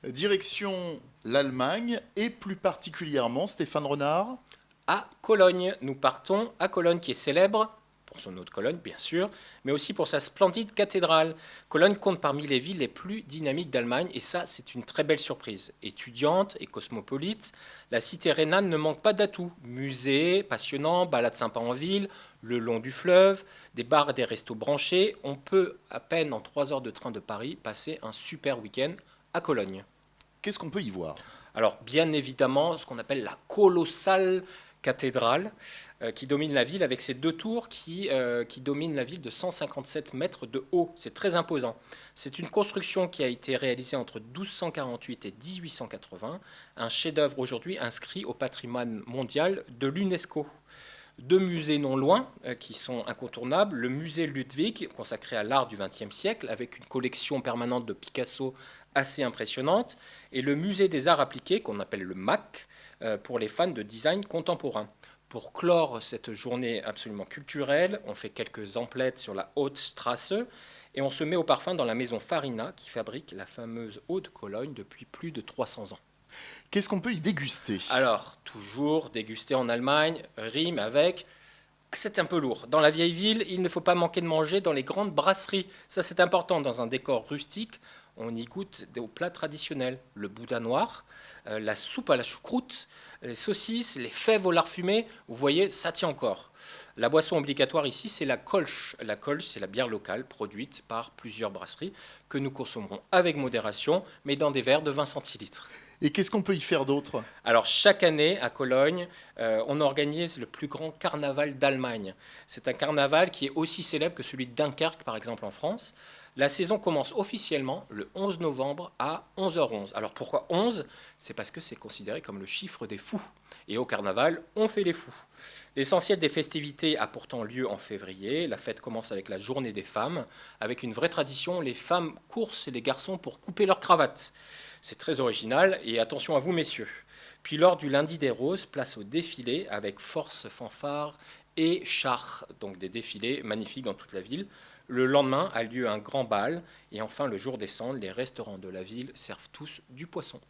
Direction l'Allemagne et plus particulièrement Stéphane Renard. À Cologne. Nous partons à Cologne qui est célèbre pour son eau de Cologne bien sûr, mais aussi pour sa splendide cathédrale. Cologne compte parmi les villes les plus dynamiques d'Allemagne et ça c'est une très belle surprise. Étudiante et cosmopolite, la cité rhénane ne manque pas d'atouts. Musées passionnants, balades sympas en ville, le long du fleuve, des bars et des restos branchés. On peut à peine en 3 heures de train de Paris passer un super week-end à Cologne. Qu'est-ce qu'on peut y voir? Alors, bien évidemment, ce qu'on appelle la colossale cathédrale qui domine la ville avec ses 2 tours qui dominent la ville de 157 mètres de haut. C'est très imposant. C'est une construction qui a été réalisée entre 1248 et 1880, un chef-d'œuvre aujourd'hui inscrit au patrimoine mondial de l'UNESCO. 2 musées non loin qui sont incontournables. Le musée Ludwig, consacré à l'art du XXe siècle, avec une collection permanente de Picasso assez impressionnante, et le musée des arts appliqués, qu'on appelle le MAC, pour les fans de design contemporain. Pour clore cette journée absolument culturelle, on fait quelques emplettes sur la Haute Strasse et on se met au parfum dans la maison Farina qui fabrique la fameuse eau de Cologne depuis plus de 300 ans. Qu'est-ce qu'on peut y déguster? Alors, toujours déguster en Allemagne rime avec c'est un peu lourd. Dans la vieille ville, il ne faut pas manquer de manger dans les grandes brasseries. Ça, c'est important. Dans un décor rustique, on y goûte aux plats traditionnels. Le boudin noir, la soupe à la choucroute, les saucisses, les fèves au lard fumé. Vous voyez, ça tient encore. La boisson obligatoire ici, c'est la Kolsch. La Kolsch, c'est la bière locale produite par plusieurs brasseries que nous consommerons avec modération, mais dans des verres de 20 centilitres. Et qu'est-ce qu'on peut y faire d'autre? Alors chaque année à Cologne, on organise le plus grand carnaval d'Allemagne. C'est un carnaval qui est aussi célèbre que celui de Dunkerque par exemple en France. La saison commence officiellement le 11 novembre à 11h11. Alors pourquoi 11? C'est parce que c'est considéré comme le chiffre des fous. Et au carnaval, on fait les fous. L'essentiel des festivités a pourtant lieu en février. La fête commence avec la journée des femmes, avec une vraie tradition, les femmes coursent les garçons pour couper leurs cravates. C'est très original et attention à vous messieurs. Puis lors du lundi des roses, place au défilé avec force, fanfare et chars, donc des défilés magnifiques dans toute la ville. Le lendemain a lieu un grand bal et enfin le jour des cendres, les restaurants de la ville servent tous du poisson.